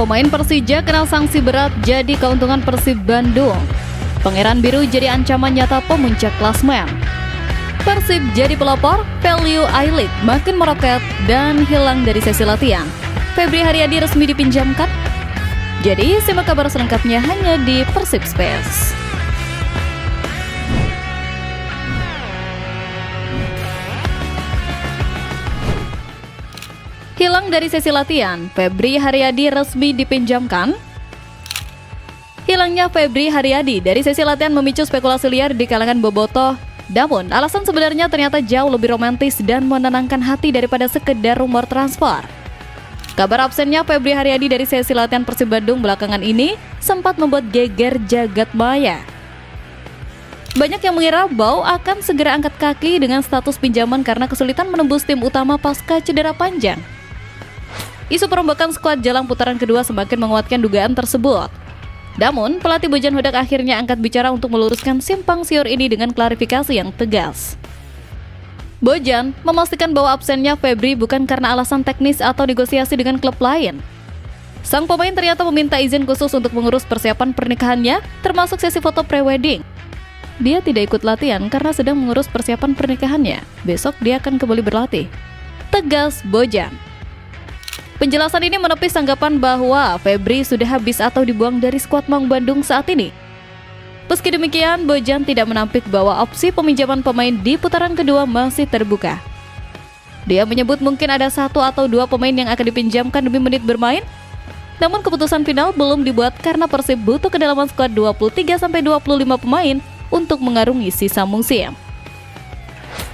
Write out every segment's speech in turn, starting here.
Pemain Persija kena sanksi berat jadi keuntungan Persib Bandung. Pangeran Biru jadi ancaman nyata pemuncak klasmen. Persib jadi pelopor, value I-League makin meroket dan hilang dari sesi latihan. Febri Haryadi resmi dipinjamkan. Jadi simak kabar selengkapnya hanya di Persib Space. Hilang dari sesi latihan, Febri Haryadi resmi dipinjamkan. Hilangnya Febri Haryadi dari sesi latihan memicu spekulasi liar di kalangan bobotoh. Namun, alasan sebenarnya ternyata jauh lebih romantis dan menenangkan hati daripada sekedar rumor transfer. Kabar absennya Febri Haryadi dari sesi latihan Persib Bandung belakangan ini sempat membuat geger jagat maya. Banyak yang mengira Bau akan segera angkat kaki dengan status pinjaman karena kesulitan menembus tim utama pasca cedera panjang. Isu perombakan skuad jelang putaran kedua semakin menguatkan dugaan tersebut. Namun, pelatih Bojan Hodak akhirnya angkat bicara untuk meluruskan simpang siur ini dengan klarifikasi yang tegas. Bojan memastikan bahwa absennya Febri bukan karena alasan teknis atau negosiasi dengan klub lain. Sang pemain ternyata meminta izin khusus untuk mengurus persiapan pernikahannya, termasuk sesi foto pre-wedding. Dia tidak ikut latihan karena sedang mengurus persiapan pernikahannya. Besok dia akan kembali berlatih, tegas Bojan. Penjelasan ini menepis anggapan bahwa Febri sudah habis atau dibuang dari skuad Maung Bandung saat ini. Meski demikian, Bojan tidak menampik bahwa opsi peminjaman pemain di putaran kedua masih terbuka. Dia menyebut mungkin ada 1 atau 2 pemain yang akan dipinjamkan demi menit bermain. Namun keputusan final belum dibuat karena Persib butuh kedalaman skuad 23-25 pemain untuk mengarungi sisa musim.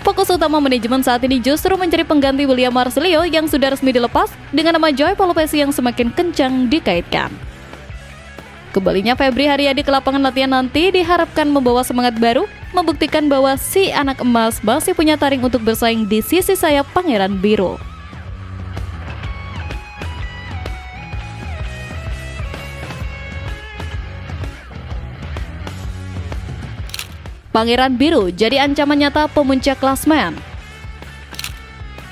Fokus utama manajemen saat ini justru mencari pengganti William Marcelio yang sudah resmi dilepas dengan nama Joy Palopesi yang semakin kencang dikaitkan. Kembalinya Febri Haryadi ke lapangan latihan nanti diharapkan membawa semangat baru, membuktikan bahwa si anak emas masih punya taring untuk bersaing di sisi sayap Pangeran Biru. Pangeran Biru jadi ancaman nyata pemuncak klasmen.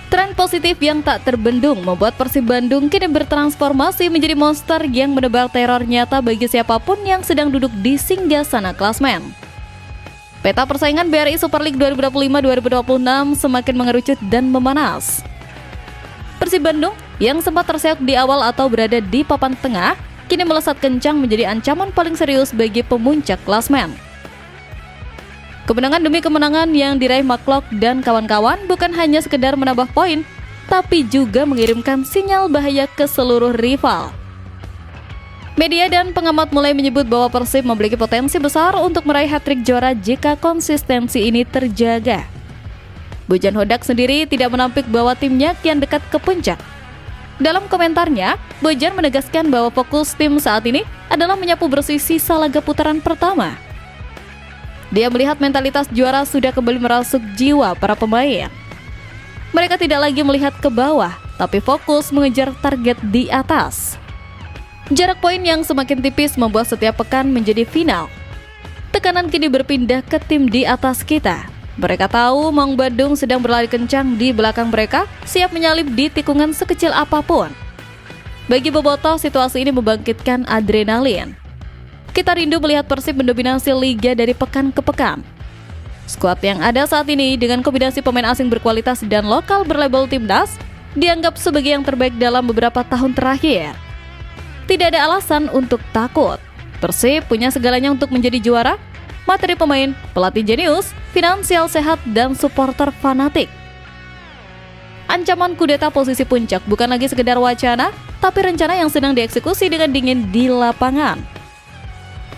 Tren positif yang tak terbendung membuat Persib Bandung kini bertransformasi menjadi monster yang menebar teror nyata bagi siapapun yang sedang duduk di singgasana klasmen. Peta persaingan BRI Super League 2025-2026 semakin mengerucut dan memanas. Persib Bandung yang sempat terseok di awal atau berada di papan tengah, kini melesat kencang menjadi ancaman paling serius bagi pemuncak klasmen. Kemenangan demi kemenangan yang diraih McLeod dan kawan-kawan bukan hanya sekedar menambah poin, tapi juga mengirimkan sinyal bahaya ke seluruh rival. Media dan pengamat mulai menyebut bahwa Persib memiliki potensi besar untuk meraih hat-trick juara jika konsistensi ini terjaga. Bojan Hodak sendiri tidak menampik bahwa timnya kian dekat ke puncak. Dalam komentarnya, Bojan menegaskan bahwa fokus tim saat ini adalah menyapu bersih sisa laga putaran pertama. Dia melihat mentalitas juara sudah kembali merasuk jiwa para pemain. Mereka tidak lagi melihat ke bawah, tapi fokus mengejar target di atas. Jarak poin yang semakin tipis membuat setiap pekan menjadi final. Tekanan kini berpindah ke tim di atas kita. Mereka tahu Maung Bandung sedang berlari kencang di belakang mereka, siap menyalip di tikungan sekecil apapun. Bagi bobotoh, situasi ini membangkitkan adrenalin. Kita rindu melihat Persib mendominasi liga dari pekan ke pekan. Skuad yang ada saat ini dengan kombinasi pemain asing berkualitas dan lokal berlabel timnas dianggap sebagai yang terbaik dalam beberapa tahun terakhir. Tidak ada alasan untuk takut. Persib punya segalanya untuk menjadi juara: materi pemain, pelatih jenius, finansial sehat, dan supporter fanatik. Ancaman kudeta posisi puncak bukan lagi sekedar wacana, tapi rencana yang sedang dieksekusi dengan dingin di lapangan.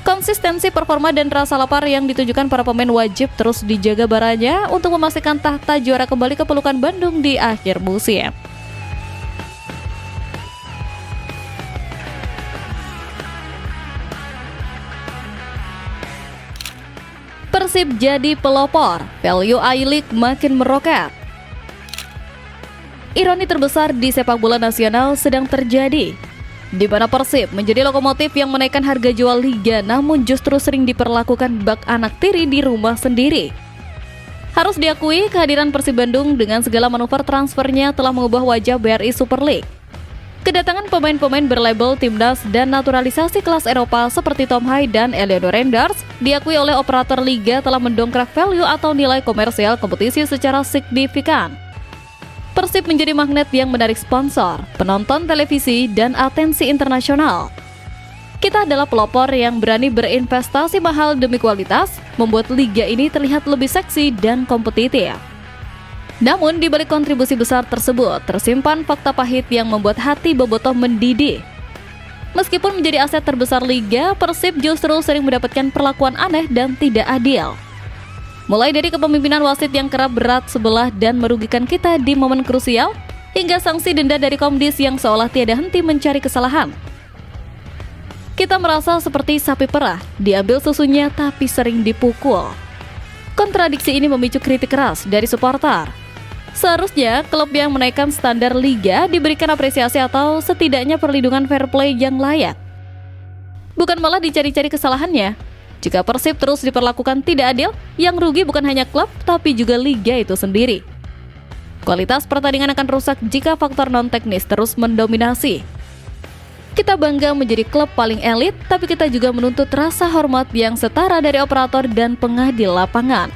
Konsistensi performa dan rasa lapar yang ditunjukkan para pemain wajib terus dijaga baranya untuk memastikan tahta juara kembali ke pelukan Bandung di akhir musim. Persib jadi pelopor, value I-League makin meroket. Ironi terbesar di sepak bola nasional sedang terjadi, di mana Persib menjadi lokomotif yang menaikkan harga jual liga namun justru sering diperlakukan bak anak tiri di rumah sendiri. Harus diakui, kehadiran Persib Bandung dengan segala manuver transfernya telah mengubah wajah BRI Super League. Kedatangan pemain-pemain berlabel timnas dan naturalisasi kelas Eropa seperti Tom Hai dan Eleanor Renders diakui oleh operator liga telah mendongkrak value atau nilai komersial kompetisi secara signifikan. Persib menjadi magnet yang menarik sponsor, penonton televisi, dan atensi internasional. Kita adalah pelopor yang berani berinvestasi mahal demi kualitas, membuat liga ini terlihat lebih seksi dan kompetitif. Namun, di balik kontribusi besar tersebut, tersimpan fakta pahit yang membuat hati bobotoh mendidih. Meskipun menjadi aset terbesar liga, Persib justru sering mendapatkan perlakuan aneh dan tidak adil. Mulai dari kepemimpinan wasit yang kerap berat sebelah dan merugikan kita di momen krusial, hingga sanksi denda dari Komdis yang seolah tiada henti mencari kesalahan. Kita merasa seperti sapi perah, diambil susunya tapi sering dipukul. Kontradiksi ini memicu kritik keras dari supporter. Seharusnya klub yang menaikkan standar liga diberikan apresiasi atau setidaknya perlindungan fair play yang layak. Bukan malah dicari-cari kesalahannya. Jika Persib terus diperlakukan tidak adil, yang rugi bukan hanya klub tapi juga liga itu sendiri. Kualitas pertandingan akan rusak jika faktor non-teknis terus mendominasi. Kita bangga menjadi klub paling elit, tapi kita juga menuntut rasa hormat yang setara dari operator dan pengadil lapangan.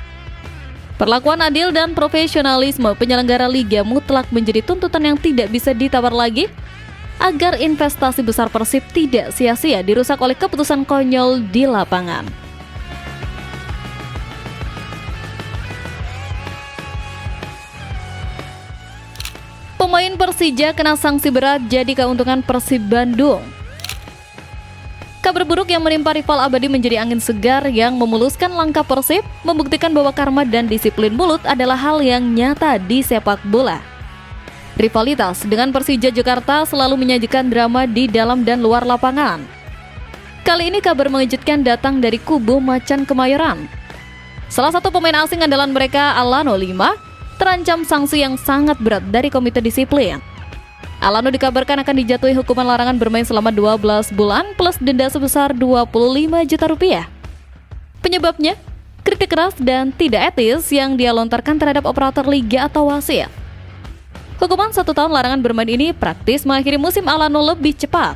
Perlakuan adil dan profesionalisme penyelenggara liga mutlak menjadi tuntutan yang tidak bisa ditawar lagi agar investasi besar Persib tidak sia-sia dirusak oleh keputusan konyol di lapangan. Pemain Persija kena sanksi berat jadi keuntungan Persib Bandung. Kabar buruk yang menimpa rival abadi menjadi angin segar yang memuluskan langkah Persib, membuktikan bahwa karma dan disiplin mulut adalah hal yang nyata di sepak bola. Rivalitas dengan Persija Jakarta selalu menyajikan drama di dalam dan luar lapangan. Kali ini kabar mengejutkan datang dari kubu Macan Kemayoran. Salah satu pemain asing andalan mereka, Alano 5, terancam sanksi yang sangat berat dari komite disiplin. Alano dikabarkan akan dijatuhi hukuman larangan bermain selama 12 bulan plus denda sebesar 25 juta rupiah. Penyebabnya, kritik keras dan tidak etis yang dia lontarkan terhadap operator liga atau wasit. Hukuman 1 tahun larangan bermain ini praktis mengakhiri musim Alano lebih cepat.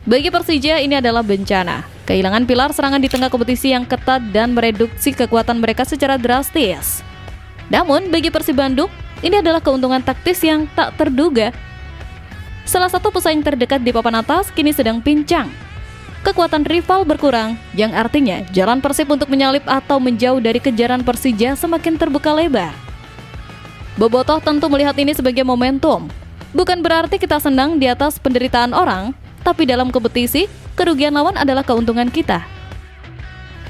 Bagi Persija ini adalah bencana. Kehilangan pilar serangan di tengah kompetisi yang ketat dan mereduksi kekuatan mereka secara drastis. Namun, bagi Persib Bandung, ini adalah keuntungan taktis yang tak terduga. Salah satu pesaing terdekat di papan atas kini sedang pincang. Kekuatan rival berkurang, yang artinya jalan Persib untuk menyalip atau menjauh dari kejaran Persija semakin terbuka lebar. Bobotoh tentu melihat ini sebagai momentum. Bukan berarti kita senang di atas penderitaan orang, tapi dalam kompetisi, kerugian lawan adalah keuntungan kita.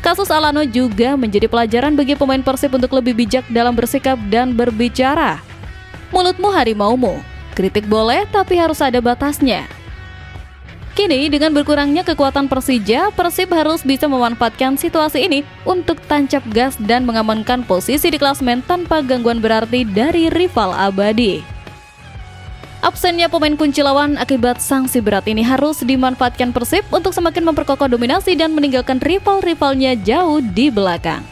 Kasus Alano juga menjadi pelajaran bagi pemain Persib untuk lebih bijak dalam bersikap dan berbicara. Mulutmu harimaumu. Kritik boleh, tapi harus ada batasnya. Kini, dengan berkurangnya kekuatan Persija, Persib harus bisa memanfaatkan situasi ini untuk tancap gas dan mengamankan posisi di klasemen tanpa gangguan berarti dari rival abadi. Absennya pemain kunci lawan akibat sanksi berat ini harus dimanfaatkan Persib untuk semakin memperkokoh dominasi dan meninggalkan rival-rivalnya jauh di belakang.